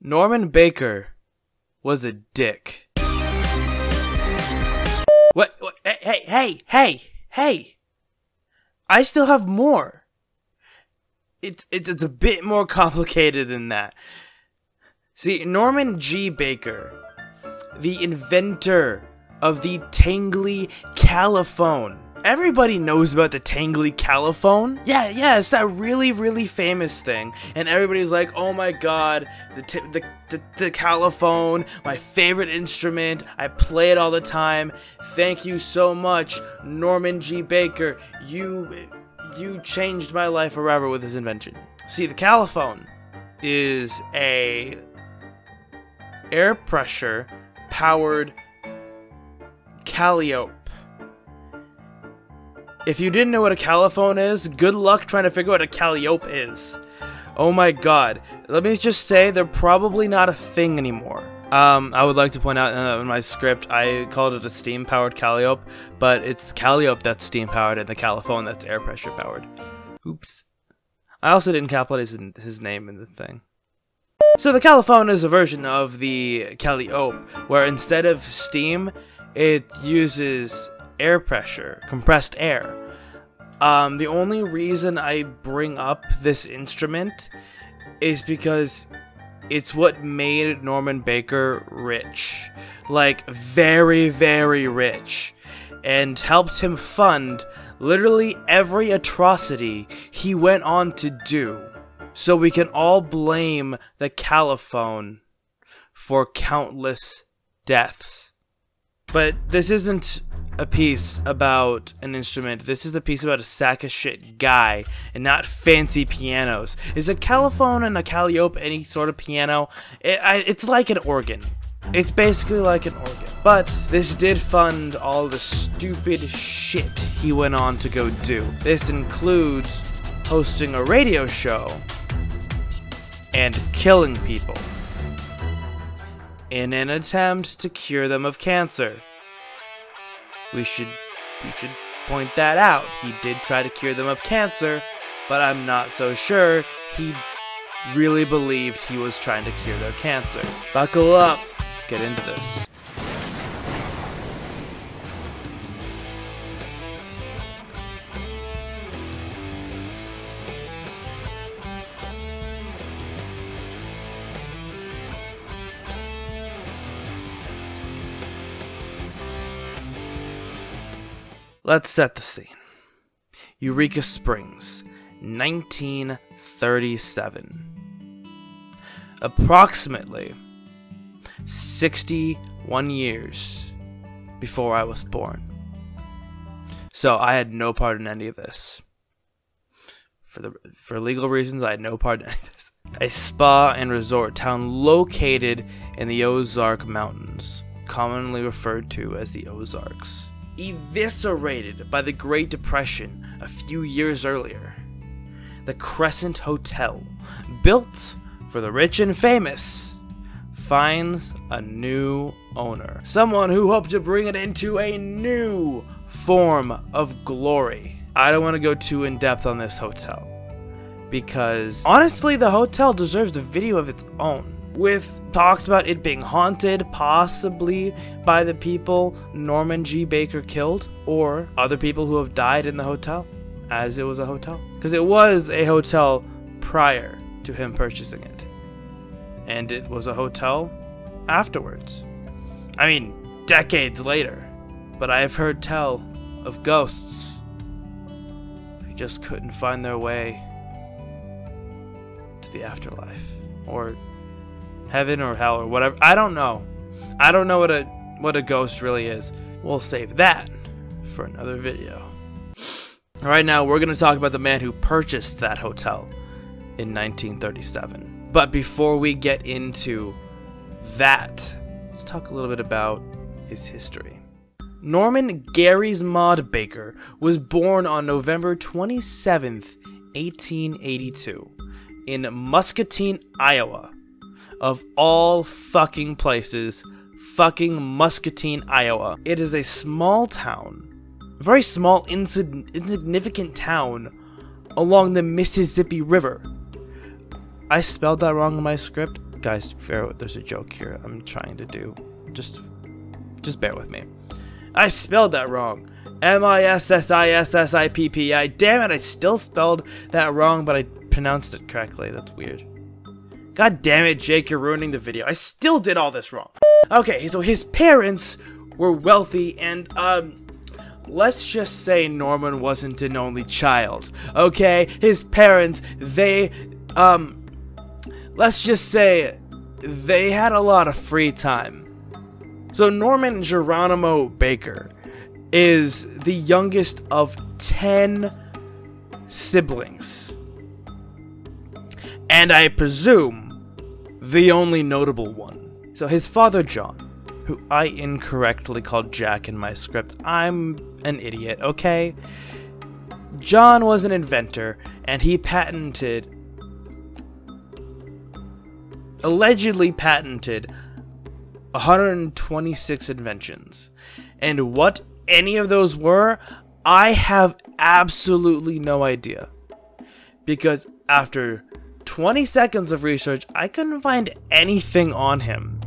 Norman Baker was a dick. What? Hey! I still have more. It's a bit more complicated than that. See, Norman G. Baker, the inventor of the Tangly Caliphone. Everybody knows about the Tangly Caliphone. Yeah, it's that really famous thing. And everybody's like, oh my god, the Caliphone, my favorite instrument. I play it all the time. Thank you so much, Norman G. Baker. You changed my life forever with this invention. See, the Caliphone is a air pressure powered calliope. If you didn't know what a caliphone is, good luck trying to figure out what a calliope is. Oh my god. Let me just say, they're probably not a thing anymore. I would like to point out in my script, I called it a steam-powered calliope, but it's the calliope that's steam-powered and the caliphone that's air pressure-powered. Oops. I also didn't capitalize his name in the thing. So the caliphone is a version of the calliope, where instead of steam, it uses air pressure, compressed air. The only reason I bring up this instrument is because it's what made Norman Baker rich. Like, very rich. And helped him fund literally every atrocity he went on to do. So we can all blame the caliphone for countless deaths. But this isn't a piece about an instrument. This is a piece about a sack of shit guy and not fancy pianos. Is a caliphone and a calliope any sort of piano? It's like an organ. It's basically like an organ. But this did fund all the stupid shit he went on to go do. This includes hosting a radio show and killing people in an attempt to cure them of cancer. We should point that out. He did try to cure them of cancer, but I'm not so sure he really believed he was trying to cure their cancer. Buckle up. Let's get into this. Let's set the scene. Eureka Springs, 1937. Approximately 61 years before I was born. So I had no part in any of this. For legal reasons, I had no part in any of this. A spa and resort town located in the Ozark Mountains, commonly referred to as the Ozarks. Eviscerated by the Great Depression a few years earlier. The Crescent Hotel, built for the rich and famous, finds a new owner. Someone who hoped to bring it into a new form of glory. I don't want to go too in depth on this hotel, because honestly the hotel deserves a video of its own, with talks about it being haunted, possibly by the people Norman G. Baker killed, or other people who have died in the hotel, as it was a hotel. Because it was a hotel prior to him purchasing it, and it was a hotel afterwards. I mean, decades later. But I have heard tell of ghosts who just couldn't find their way to the afterlife, or heaven or hell or whatever. I don't know. I don't know what a ghost really is. We'll save that for another video. Right now, we're going to talk about the man who purchased that hotel in 1937. But before we get into that, let's talk a little bit about his history. Norman Gary's Maud Baker was born on November 27th, 1882 in Muscatine, Iowa. Of all fucking places, fucking Muscatine, Iowa. It is a small town, a very small, insignificant town along the Mississippi River. I spelled that wrong in my script. Guys, there's a joke here I'm trying to do. Just bear with me. I spelled that wrong. Mississippi. Damn it, I still spelled that wrong, but I pronounced it correctly. That's weird. God damn it, Jake, you're ruining the video. I still did all this wrong. Okay, so his parents were wealthy, and, let's just say Norman wasn't an only child. Okay? His parents, let's just say they had a lot of free time. So Norman Geronimo Baker is the youngest of 10 siblings. And I presume the only notable one. So his father, John, who I incorrectly called Jack in my script. I'm an idiot, okay? John was an inventor, and he allegedly patented 126 inventions. And what any of those were, I have absolutely no idea. Because after 20 seconds of research, I couldn't find anything on him.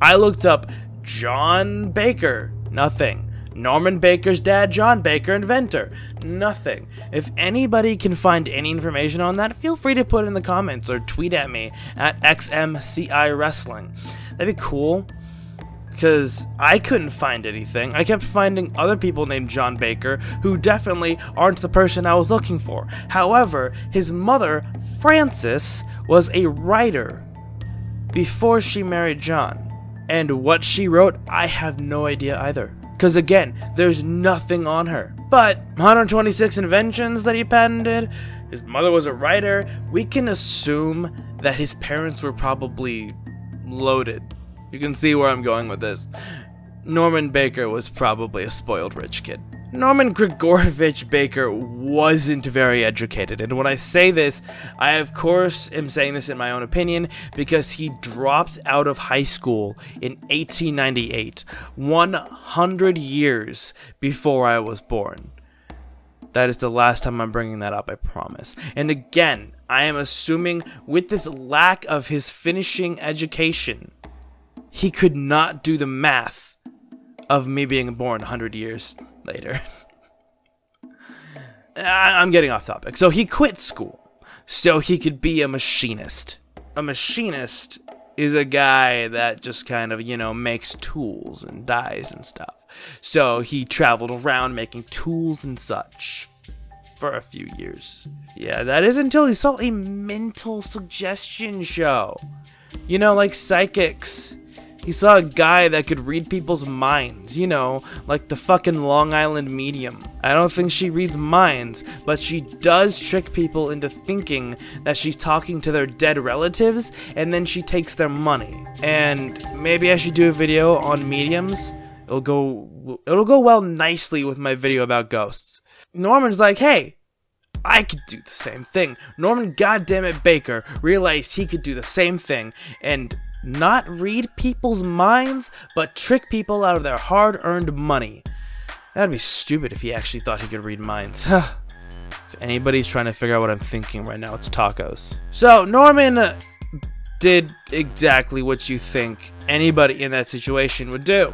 I looked up John Baker, nothing. Norman Baker's dad, John Baker, inventor, nothing. If anybody can find any information on that, feel free to put it in the comments or tweet at me at XMCI Wrestling. That'd be cool. Because I couldn't find anything. I kept finding other people named John Baker who definitely aren't the person I was looking for. However, his mother, Frances, was a writer before she married John. And what she wrote, I have no idea either. Because again, there's nothing on her. But 126 inventions that he patented, his mother was a writer, we can assume that his parents were probably loaded. You can see where I'm going with this. Norman Baker was probably a spoiled rich kid. Norman Grigorovich Baker wasn't very educated, and when I say this, I of course am saying this in my own opinion because he dropped out of high school in 1898, 100 years before I was born. That is the last time I'm bringing that up, I promise. And again, I am assuming with this lack of his finishing education, he could not do the math of me being born 100 years later. I'm getting off topic. So he quit school so he could be a machinist. A machinist is a guy that just kind of, you know, makes tools and dies and stuff. So he traveled around making tools and such for a few years. Yeah, that is until he saw a mental suggestion show. You know, like psychics. He saw a guy that could read people's minds, you know, like the fucking Long Island Medium. I don't think she reads minds, but she does trick people into thinking that she's talking to their dead relatives, and then she takes their money. And maybe I should do a video on mediums. It'll go well nicely with my video about ghosts. Norman's like, hey, I could do the same thing. Norman goddammit Baker realized he could do the same thing, and not read people's minds, but trick people out of their hard-earned money. That'd be stupid if he actually thought he could read minds. If anybody's trying to figure out what I'm thinking right now, it's tacos. So, Norman did exactly what you think anybody in that situation would do.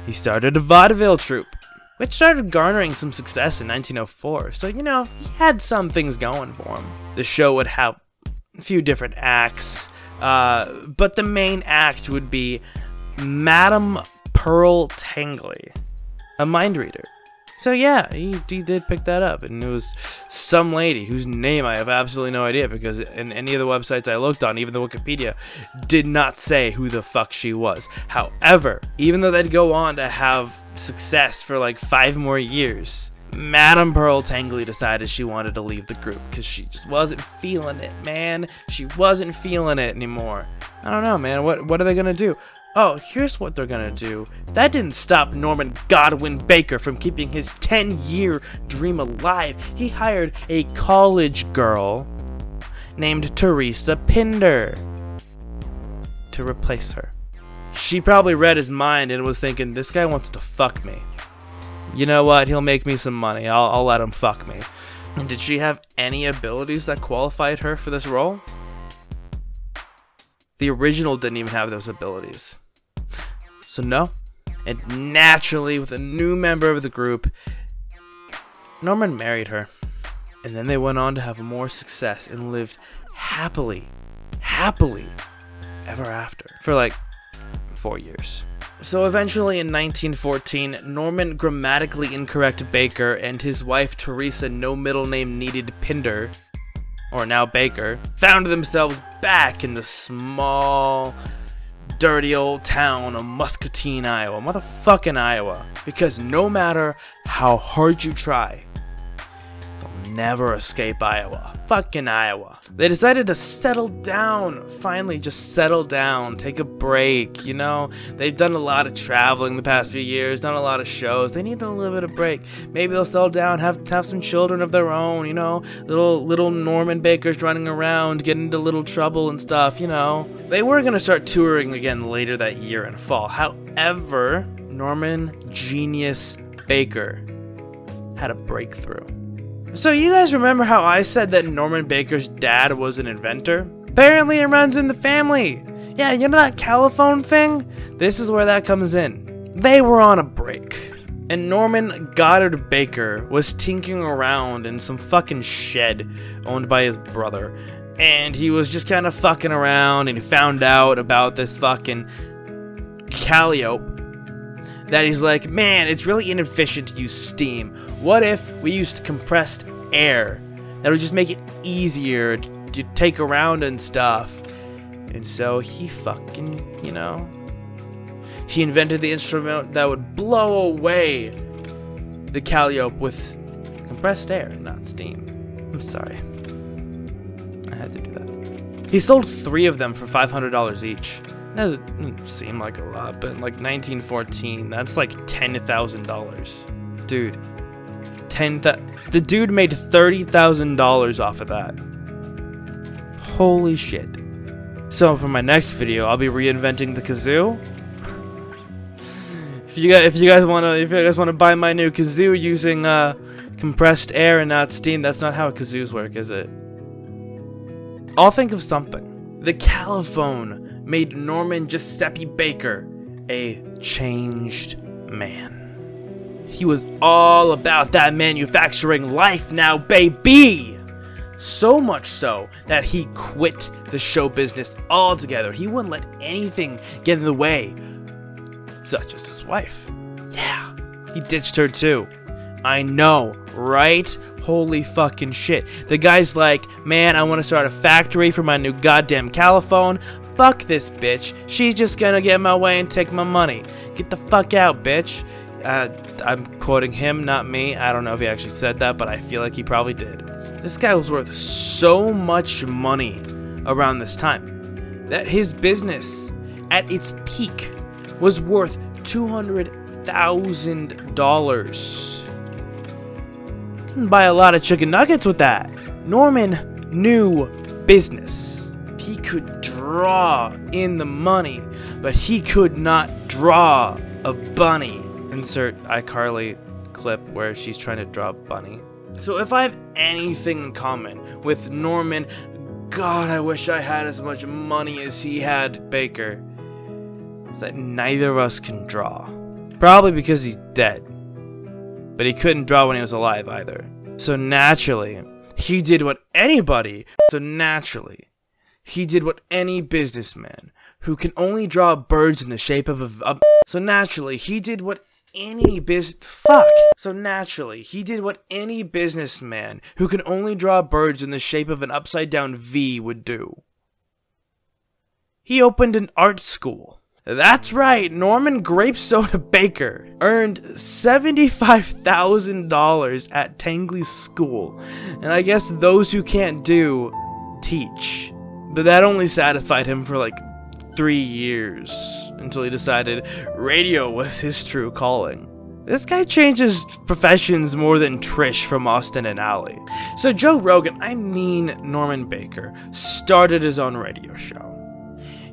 He started a vaudeville troupe, which started garnering some success in 1904. So, you know, he had some things going for him. The show would have a few different acts. But the main act would be Madame Pearl Tangley, a mind reader. So yeah, he did pick that up, and it was some lady whose name I have absolutely no idea, because in any of the websites I looked on, even the Wikipedia, did not say who the fuck she was. However, even though they'd go on to have success for like 5 more years, Madame Pearl Tangley decided she wanted to leave the group because she just wasn't feeling it, man. She wasn't feeling it anymore. I don't know, man. What are they gonna do? Oh, here's what they're gonna do. That didn't stop Norman Godwin Baker from keeping his 10-year dream alive. He hired a college girl named Teresa Pinder to replace her. She probably read his mind and was thinking, this guy wants to fuck me. You know what? He'll make me some money. I'll let him fuck me. And did she have any abilities that qualified her for this role? The original didn't even have those abilities. So no. And naturally, with a new member of the group, Norman married her. And then they went on to have more success and lived happily ever after for like 4 years. So eventually in 1914, Norman grammatically incorrect Baker and his wife Teresa no middle name needed Pinder, or now Baker, found themselves back in the small, dirty old town of Muscatine, Iowa. Motherfucking Iowa. Because no matter how hard you try, you'll never escape Iowa. Fucking Iowa. They decided to settle down. Finally, just settle down. Take a break, you know? They've done a lot of traveling the past few years, done a lot of shows. They need a little bit of break. Maybe they'll settle down, have some children of their own, you know? Little Norman Bakers running around, getting into little trouble and stuff, you know? They were going to start touring again later that year in fall. However, Norman Genius Baker had a breakthrough. So you guys remember how I said that Norman Baker's dad was an inventor? Apparently it runs in the family. Yeah, you know that caliphone thing? This is where that comes in. They were on a break. And Norman Goddard Baker was tinkering around in some fucking shed owned by his brother. And he was just kind of fucking around and he found out about this fucking calliope. That he's like, man, it's really inefficient to use steam. What if we used compressed air? That would just make it easier to take around and stuff. And so he fucking, you know, he invented the instrument that would blow away the calliope with compressed air, not steam. I'm sorry. I had to do that. He sold 3 of them for $500 each. That doesn't seem like a lot, but in like 1914, that's like $10,000. Dude. The dude made $30,000 off of that. Holy shit. So for my next video, I'll be reinventing the kazoo. If you guys wanna buy my new kazoo using compressed air and not steam, that's not how kazoos work, is it? I'll think of something. The caliphone made Norman Giuseppe Baker a changed man. He was all about that manufacturing life now, baby! So much so that he quit the show business altogether. He wouldn't let anything get in the way, such as his wife. Yeah, he ditched her too. I know, right? Holy fucking shit. The guy's like, man, I want to start a factory for my new goddamn caliphone. Fuck this bitch. She's just gonna get in my way and take my money. Get the fuck out, bitch. I'm quoting him, not me. I don't know if he actually said that, but I feel like he probably did. This guy was worth so much money around this time that his business at its peak was worth $200,000. You can buy a lot of chicken nuggets with that. Norman knew business. He could draw in the money, but he could not draw a bunny. Insert iCarly clip where she's trying to draw a bunny. So if I have anything in common with Norman, God, I wish I had as much money as he had, Baker, is that neither of us can draw. Probably because he's dead. But he couldn't draw when he was alive either. So naturally, he did what any businessman who can only draw birds in the shape of a So naturally, he did what any businessman who can only draw birds in the shape of an upside down V would do. He opened an art school. That's right, Norman Grape Soda Baker earned $75,000 at Tangley's school. And I guess those who can't do, teach. But that only satisfied him for like 3 years, until he decided radio was his true calling. This guy changes professions more than Trish from Austin and Ally. So Joe Rogan, Norman Baker, started his own radio show.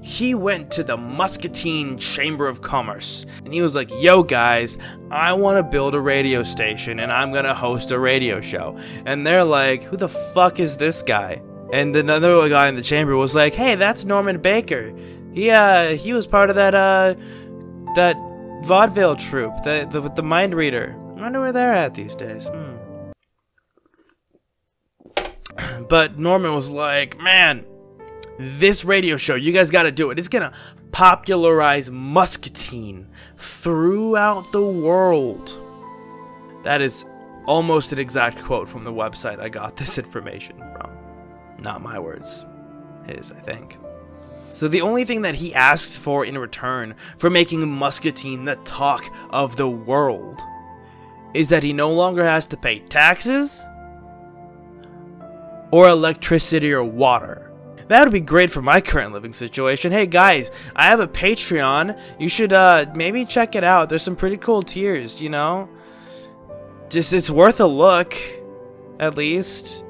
He went to the Muscatine Chamber of Commerce, and he was like, yo guys, I want to build a radio station, and I'm gonna host a radio show. And they're like, who the fuck is this guy? And another guy in the chamber was like, "Hey, that's Norman Baker. He was part of that vaudeville troupe, with the mind reader. I wonder where they're at these days." But Norman was like, "Man, this radio show, you guys gotta do it. It's gonna popularize muscatine throughout the world." That is almost an exact quote from the website I got this information from. Not my words. His, I think. So the only thing that he asks for in return for making muscatine the talk of the world is that he no longer has to pay taxes or electricity or water. That would be great for my current living situation. Hey guys, I have a Patreon. You should maybe check it out. There's some pretty cool tiers, you know? Just, it's worth a look. At least.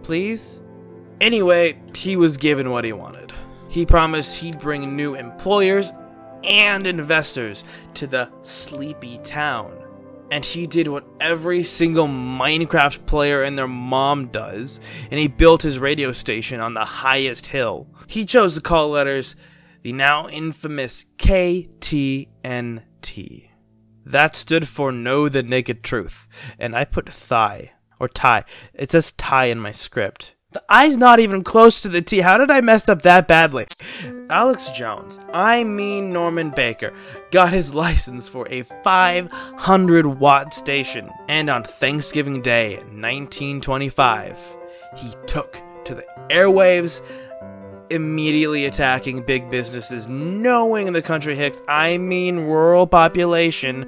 Please? Anyway, he was given what he wanted. He promised he'd bring new employers and investors to the sleepy town. And he did what every single Minecraft player and their mom does, and he built his radio station on the highest hill. He chose to call letters the now infamous KTNT. That stood for Know the Naked Truth, and I put thigh, or tie. It says tie in my script. The I's not even close to the T. How did I mess up that badly? Alex Jones, I mean Norman Baker, got his license for a 500-watt station. And on Thanksgiving Day, 1925, he took to the airwaves, immediately attacking big businesses, knowing the country hicks, I mean rural population,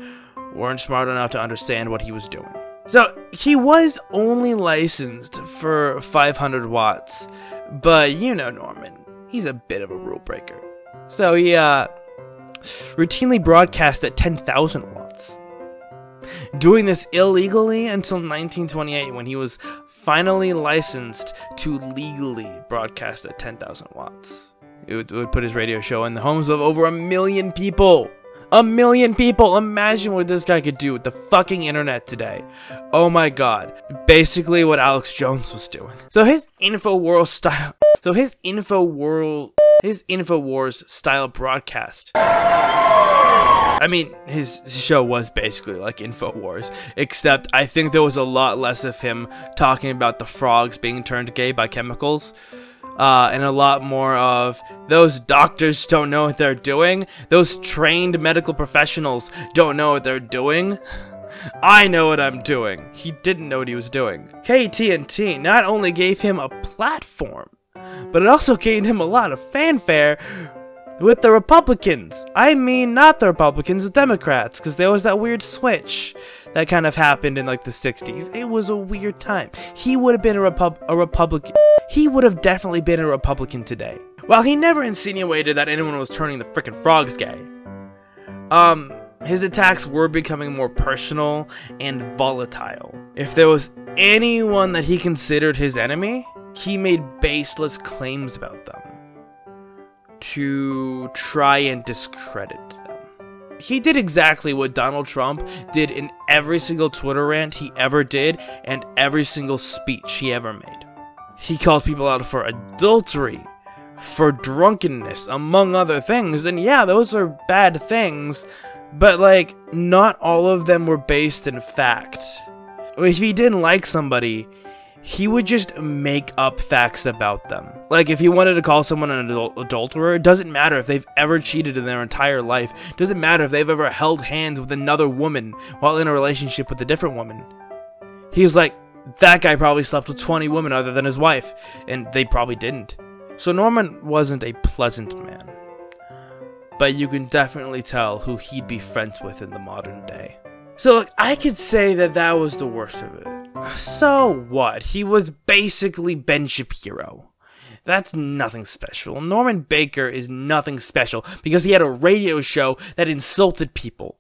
weren't smart enough to understand what he was doing. So, he was only licensed for 500 watts, but you know Norman, he's a bit of a rule breaker. So he routinely broadcast at 10,000 watts, doing this illegally until 1928 when he was finally licensed to legally broadcast at 10,000 watts. It would put his radio show in the homes of over 1 million people. 1 million people! Imagine what this guy could do with the fucking internet today. Oh my god. Basically what Alex Jones was doing. So his InfoWars style broadcast. I mean, his show was basically like InfoWars, except I think there was a lot less of him talking about the frogs being turned gay by chemicals. And a lot more of, those doctors don't know what they're doing. Those trained medical professionals don't know what they're doing. I know what I'm doing. He didn't know what he was doing. KTNT not only gave him a platform, but it also gained him a lot of fanfare with the Republicans. I mean, not the Republicans, the Democrats, because there was that weird switch that kind of happened in like the 60s. It was a weird time. He would have been a Republican. He would have definitely been a Republican today. While he never insinuated that anyone was turning the frickin' frogs gay, his attacks were becoming more personal and volatile. If there was anyone that he considered his enemy, he made baseless claims about them to try and discredit them. He did exactly what Donald Trump did in every single Twitter rant he ever did and every single speech he ever made. He called people out for adultery, for drunkenness, among other things. And yeah, those are bad things, but like, not all of them were based in fact. If he didn't like somebody, he would just make up facts about them. Like, if he wanted to call someone an adulterer, it doesn't matter if they've ever cheated in their entire life. It doesn't matter if they've ever held hands with another woman while in a relationship with a different woman. He was like, that guy probably slept with 20 women other than his wife, and they probably didn't. So Norman wasn't a pleasant man, but you can definitely tell who he'd be friends with in the modern day. So look, I could say that that was the worst of it. So what? He was basically Ben Shapiro. That's nothing special. Norman Baker is nothing special because he had a radio show that insulted people.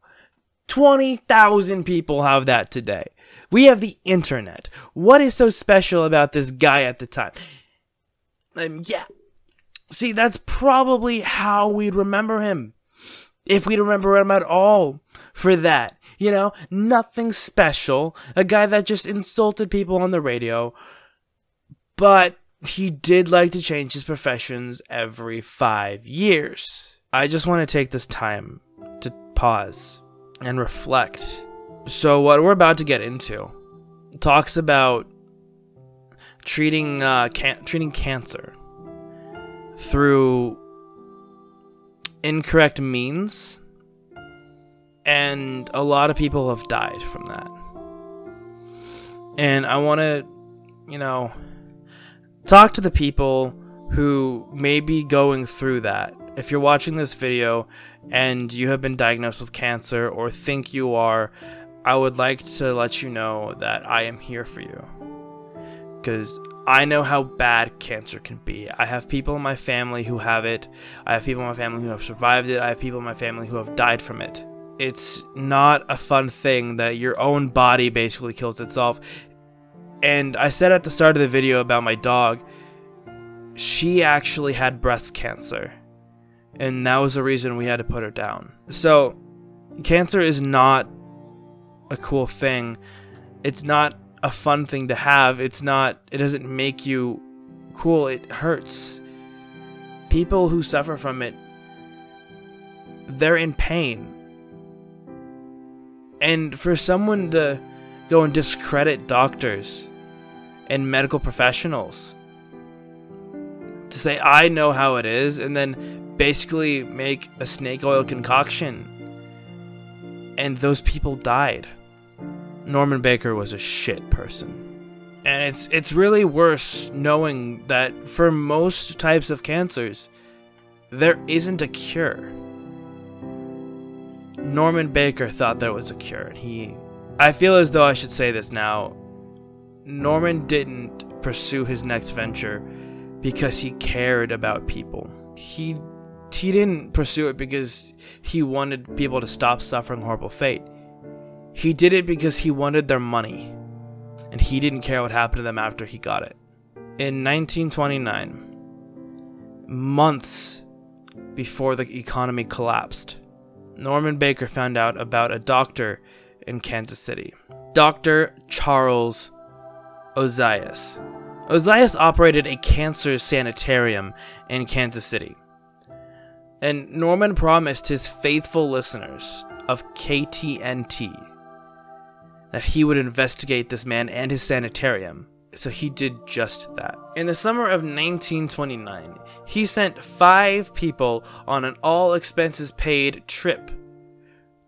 20,000 people have that today. We have the internet. What is so special about this guy at the time? Yeah. See, that's probably how we'd remember him. If we'd remember him at all for that. You know, nothing special. A guy that just insulted people on the radio. But he did like to change his professions every 5 years. I just want to take this time to pause and reflect. So what we're about to get into talks about treating cancer through incorrect means, and a lot of people have died from that. And I want to, talk to the people who may be going through that. If you're watching this video and you have been diagnosed with cancer or think you are, I would like to let you know that I am here for you. Because I know how bad cancer can be. I have people in my family who have it. I have people in my family who have survived it. I have people in my family who have died from it. It's not a fun thing that your own body basically kills itself. And I said at the start of the video about my dog, she actually had breast cancer. And that was the reason we had to put her down. So, cancer is not a cool thing. It's not a fun thing to have. It doesn't make you cool. It hurts. People who suffer from it, they're in pain. And for someone to go and discredit doctors and medical professionals, to say, I know how it is, and then basically make a snake oil concoction, and those people died. Norman Baker was a shit person. And it's really worse knowing that for most types of cancers, there isn't a cure. Norman Baker thought there was a cure, and I feel as though I should say this now. Norman didn't pursue his next venture because he cared about people. He didn't pursue it because he wanted people to stop suffering horrible fate. He did it because he wanted their money, and he didn't care what happened to them after he got it. In 1929, months before the economy collapsed, Norman Baker found out about a doctor in Kansas City. Dr. Charles Ozias. Ozias operated a cancer sanitarium in Kansas City. And Norman promised his faithful listeners of KTNT that he would investigate this man and his sanitarium. So he did just that. In the summer of 1929, he sent 5 people on an all-expenses-paid trip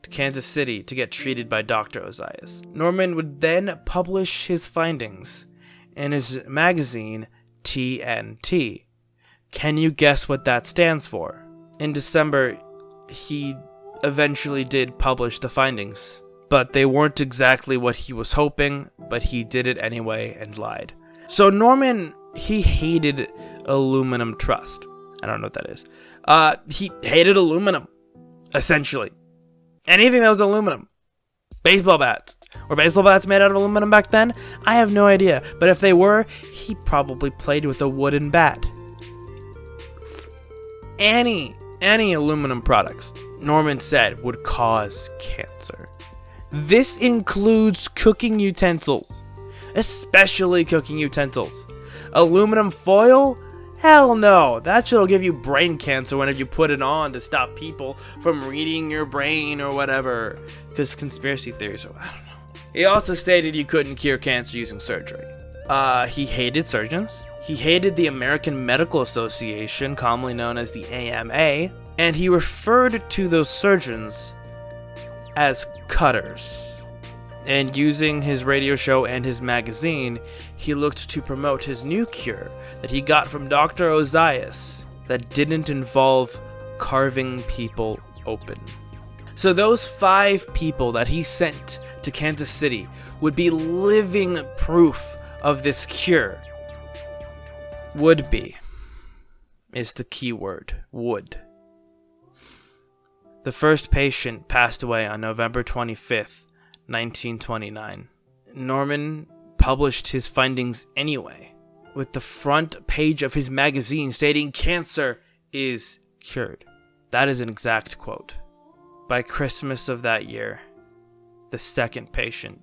to Kansas City to get treated by Dr. Ozias. Norman would then publish his findings in his magazine, TNT. Can you guess what that stands for? In December, he eventually did publish the findings, but they weren't exactly what he was hoping, but he did it anyway and lied. So Norman, he hated aluminum trust. I don't know what that is. He hated aluminum, essentially. Anything that was aluminum. Baseball bats. Were baseball bats made out of aluminum back then? I have no idea, but if they were, he probably played with a wooden bat. Any aluminum products, Norman said, would cause cancer. This includes cooking utensils, especially cooking utensils. Aluminum foil? Hell no, that shit'll give you brain cancer whenever you put it on to stop people from reading your brain or whatever. Because conspiracy theories, I don't know. He also stated you couldn't cure cancer using surgery. He hated surgeons. He hated the American Medical Association, commonly known as the AMA, and he referred to those surgeons as cutters. And using his radio show and his magazine, he looked to promote his new cure that he got from Dr. Ozias that didn't involve carving people open. So those 5 people that he sent to Kansas City would be living proof of this cure. Would be is the key word. Would. The first patient passed away on November 25th, 1929. Norman published his findings anyway, with the front page of his magazine stating cancer is cured. That is an exact quote. By Christmas of that year, the second patient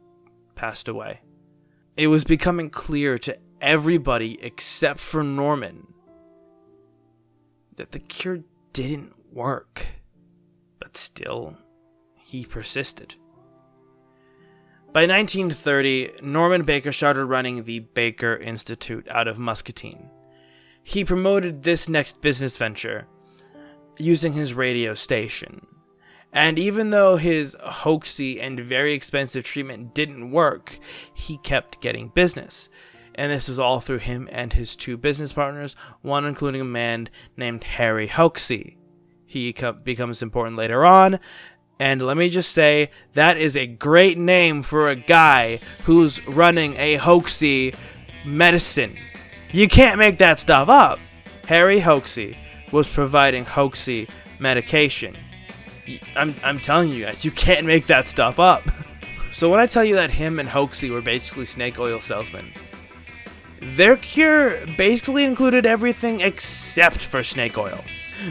passed away. It was becoming clear to everybody except for Norman that the cure didn't work. But still, he persisted. By 1930, Norman Baker started running the Baker Institute out of Muscatine. He promoted this next business venture using his radio station. And even though his hoaxy and very expensive treatment didn't work, he kept getting business. And this was all through him and his two business partners, one including a man named Harry Hoaxy. He becomes important later on, and let me just say, that is a great name for a guy who's running a hoaxy medicine. You can't make that stuff up. Harry Hoaxy was providing hoaxy medication. I'm telling you guys, you can't make that stuff up. So when I tell you that him and Hoaxy were basically snake oil salesmen, their cure basically included everything except for snake oil.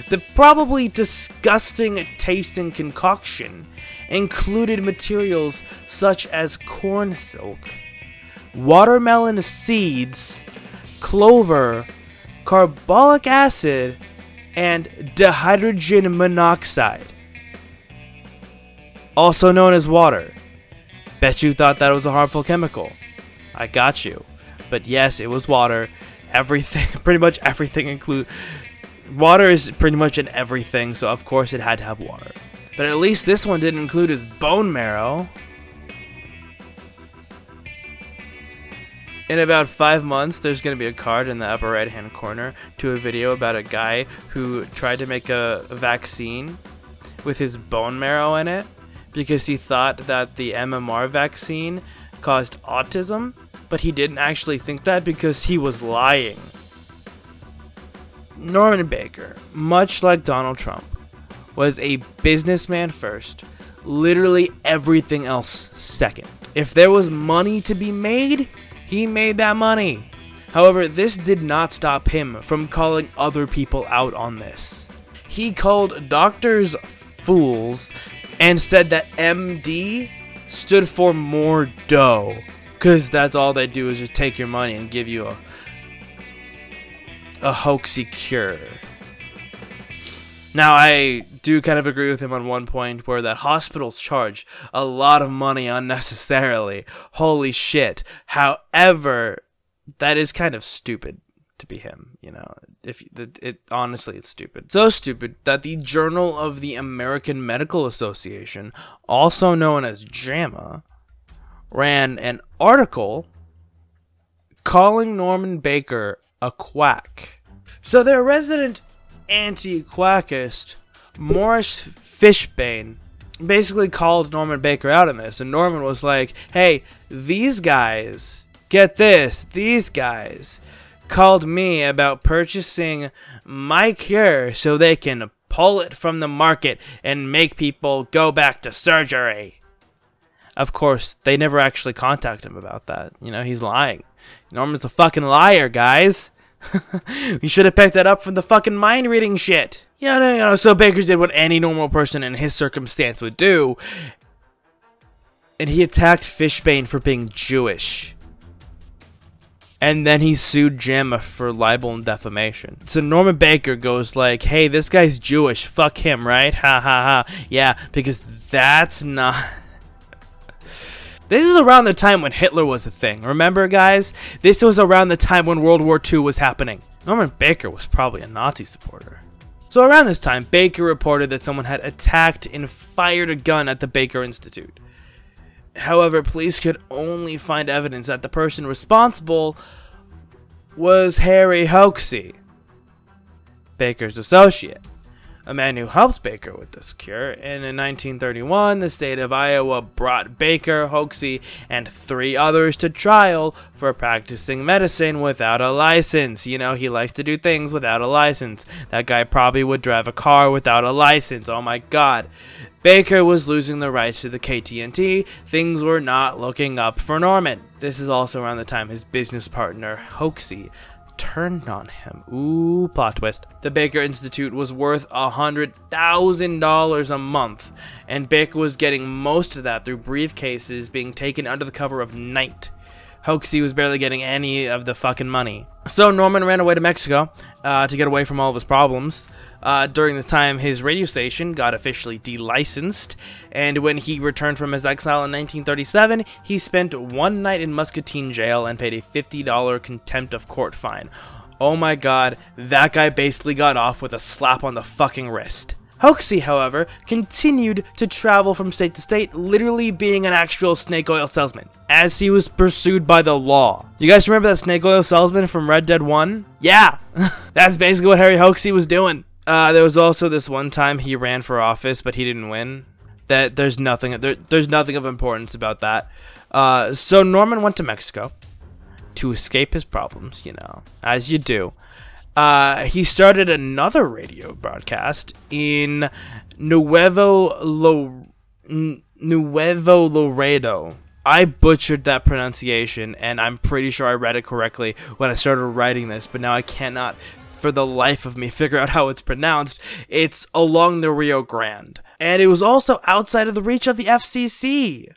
The probably disgusting tasting concoction included materials such as corn silk, watermelon seeds, clover, carbolic acid, and dihydrogen monoxide, also known as water. Bet you thought that was a harmful chemical. I got you. But yes, it was water. Everything, pretty much everything water is pretty much in everything, so of course it had to have water. But at least this one didn't include his bone marrow. In about 5 months, there's going to be a card in the upper right hand corner to a video about a guy who tried to make a vaccine with his bone marrow in it because he thought that the MMR vaccine caused autism, but he didn't actually think that because he was lying. Norman Baker, much like Donald Trump, was a businessman first, literally everything else second. If there was money to be made, he made that money. However, this did not stop him from calling other people out on this. He called doctors fools and said that MD stood for more dough, because that's all they do is just take your money and give you a hoaxy cure. Now, I do kind of agree with him on one point where that hospitals charge a lot of money unnecessarily. Holy shit. However, that is kind of stupid to be him, you know. Honestly, it's stupid. So stupid that the Journal of the American Medical Association, also known as JAMA, ran an article calling Norman Baker a quack. So their resident anti-quackist, Morris Fishbane, basically called Norman Baker out on this, and Norman was like, hey, these guys, get this, these guys called me about purchasing my cure so they can pull it from the market and make people go back to surgery. Of course, they never actually contacted him about that. You know, he's lying. Norman's a fucking liar, guys. You should have picked that up from the fucking mind-reading shit. Yeah, so Baker did what any normal person in his circumstance would do. And he attacked Fishbane for being Jewish. And then he sued JAMA for libel and defamation. So Norman Baker goes like, hey, this guy's Jewish. Fuck him, right? Ha ha ha. Yeah, because that's not... This is around the time when Hitler was a thing. Remember, guys? This was around the time when World War II was happening. Norman Baker was probably a Nazi supporter. So around this time, Baker reported that someone had attacked and fired a gun at the Baker Institute. However, police could only find evidence that the person responsible was Harry Hoaxy, Baker's associate, a man who helped Baker with this cure. And in 1931, the state of Iowa brought Baker, Hoaxy, and 3 others to trial for practicing medicine without a license. You know, he likes to do things without a license. That guy probably would drive a car without a license. Oh my god. Baker was losing the rights to the KTNT. Things were not looking up for Norman. This is also around the time his business partner, Hoaxy, turned on him. Ooh, plot twist. The Baker Institute was worth $100,000 a month, and Baker was getting most of that through briefcases being taken under the cover of night Hoaxy was barely getting any of the fucking money. So Norman ran away to Mexico to get away from all of his problems. During this time, his radio station got officially delicensed, and when he returned from his exile in 1937, he spent one night in Muscatine jail and paid a $50 contempt of court fine. Oh my god, that guy basically got off with a slap on the fucking wrist. Hoaxy, however, continued to travel from state to state, literally being an actual snake oil salesman, as he was pursued by the law. You guys remember that snake oil salesman from Red Dead 1? Yeah! That's basically what Harry Hoaxy was doing. There was also this one time he ran for office, but he didn't win. There's nothing of importance about that. So Norman went to Mexico to escape his problems, you know, as you do. He started another radio broadcast in Nuevo Laredo. I butchered that pronunciation, and I'm pretty sure I read it correctly when I started writing this, but now I cannot for the life of me figure out how it's pronounced. It's along the Rio Grande. And it was also outside of the reach of the FCC.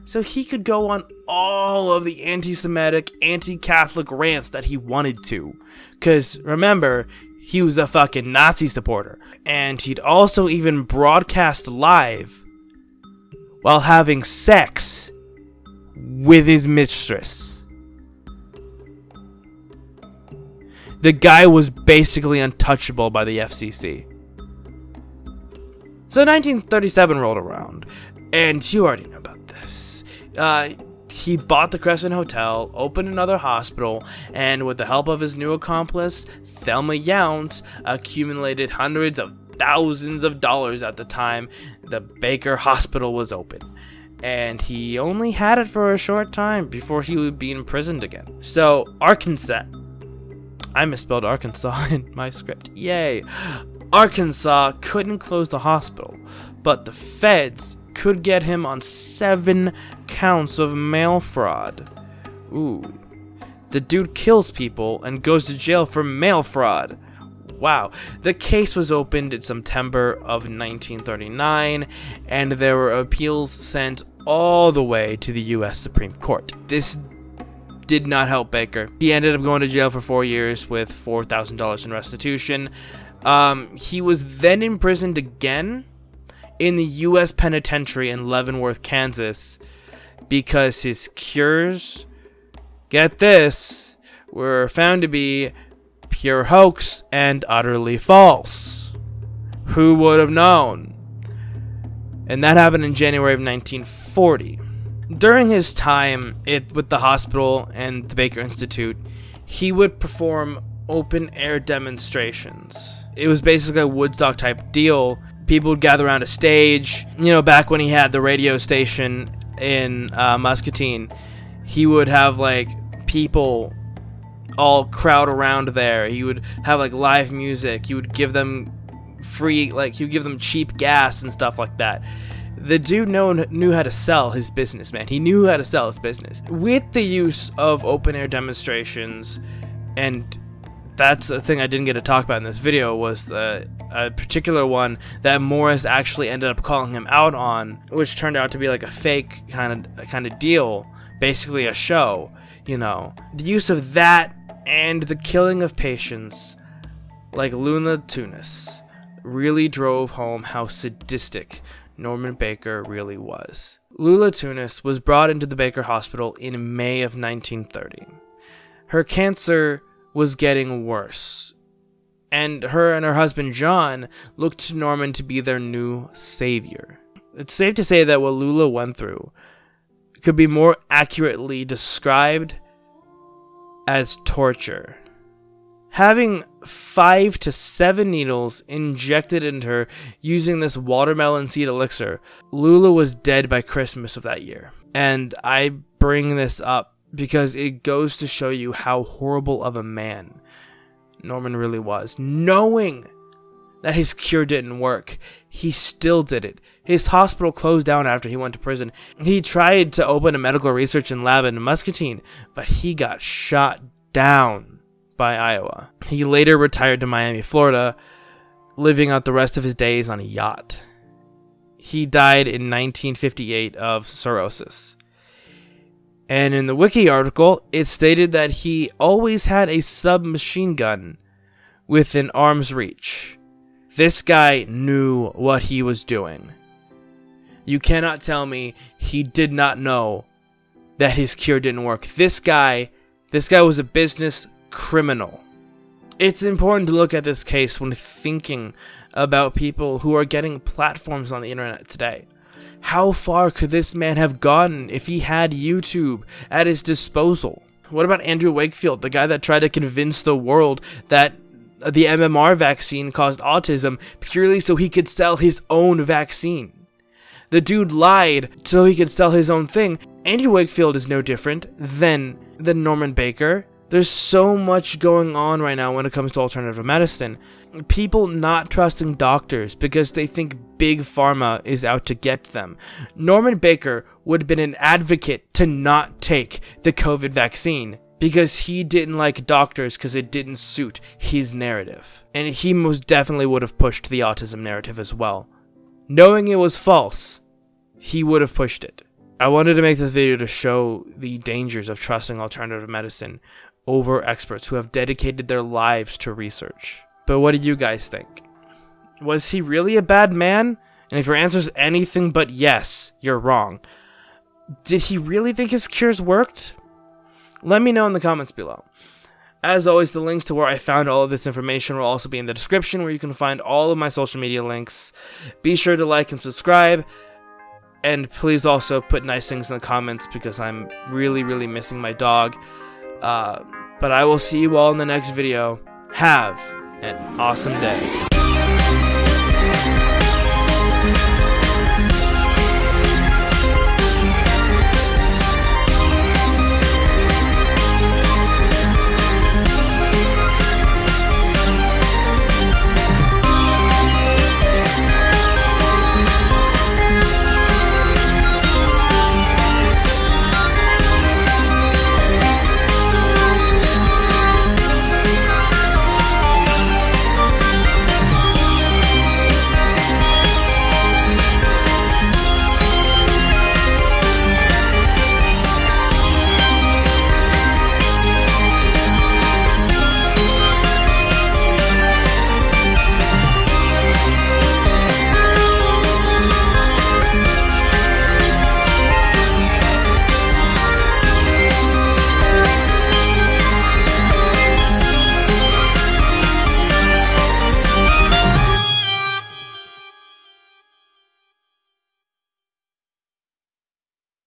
So he could go on all of the anti-Semitic, anti-Catholic rants that he wanted to. Because, remember, he was a fucking Nazi supporter. And he'd also even broadcast live while having sex with his mistress. The guy was basically untouchable by the FCC. So 1937 rolled around, and you already know about this. He bought the Crescent Hotel, opened another hospital, and with the help of his new accomplice, Thelma Yount, accumulated hundreds of thousands of dollars at the time the Baker Hospital was open. And he only had it for a short time before he would be imprisoned again. So, Arkansas. I misspelled Arkansas in my script. Yay! Arkansas couldn't close the hospital, but the feds could get him on 7 counts of mail fraud. Ooh. The dude kills people and goes to jail for mail fraud. Wow. The case was opened in September of 1939, and there were appeals sent all the way to the U.S. Supreme Court. This did not help Baker. He ended up going to jail for 4 years with $4,000 in restitution. He was then imprisoned again in the U.S. Penitentiary in Leavenworth, Kansas, because his cures, get this, were found to be pure hoax and utterly false. Who would have known? And that happened in January of 1940. During his time with the hospital and the Baker Institute, he would perform open-air demonstrations. It was basically a Woodstock type deal. People would gather around a stage. You know, back when he had the radio station in Muscatine, he would have like people all crowd around there. He would have like live music. He would give them free, like he would give them cheap gas and stuff like that. The dude knew how to sell his business, man. He knew how to sell his business. With the use of open-air demonstrations, and that's a thing I didn't get to talk about in this video, was a particular one that Morris actually ended up calling him out on, which turned out to be like a fake kind of deal, basically a show, you know. The use of that and the killing of patients like Luna Tunis really drove home how sadistic Norman Baker really was. Lula Tunis was brought into the Baker Hospital in May of 1930. Her cancer was getting worse, and her husband John looked to Norman to be their new savior. It's safe to say that what Lula went through could be more accurately described as torture. Having 5 to 7 needles injected into her using this watermelon seed elixir, Lula was dead by Christmas of that year. And I bring this up because it goes to show you how horrible of a man Norman really was. Knowing that his cure didn't work, he still did it. His hospital closed down after he went to prison. He tried to open a medical research lab in Muscatine, but he got shot down by Iowa. He later retired to Miami, Florida, living out the rest of his days on a yacht. He died in 1958 of cirrhosis. And in the wiki article, it stated that he always had a submachine gun within arm's reach. This guy knew what he was doing. You cannot tell me he did not know that his cure didn't work. This guy was a business criminal. It's important to look at this case when thinking about people who are getting platforms on the internet today. How far could this man have gotten if he had YouTube at his disposal? What about Andrew Wakefield, the guy that tried to convince the world that the MMR vaccine caused autism purely so he could sell his own vaccine? The dude lied so he could sell his own thing. Andrew Wakefield is no different than Norman Baker. There's so much going on right now when it comes to alternative medicine. People not trusting doctors because they think Big Pharma is out to get them. Norman Baker would have been an advocate to not take the COVID vaccine because he didn't like doctors because it didn't suit his narrative. And he most definitely would have pushed the autism narrative as well. Knowing it was false, he would have pushed it. I wanted to make this video to show the dangers of trusting alternative medicine over experts who have dedicated their lives to research. But what do you guys think? Was he really a bad man? And if your answer is anything but yes, you're wrong. Did he really think his cures worked? Let me know in the comments below. As always, the links to where I found all of this information will also be in the description, where you can find all of my social media links. Be sure to like and subscribe. And please also put nice things in the comments because I'm really missing my dog. But I will see you all in the next video. Have an awesome day.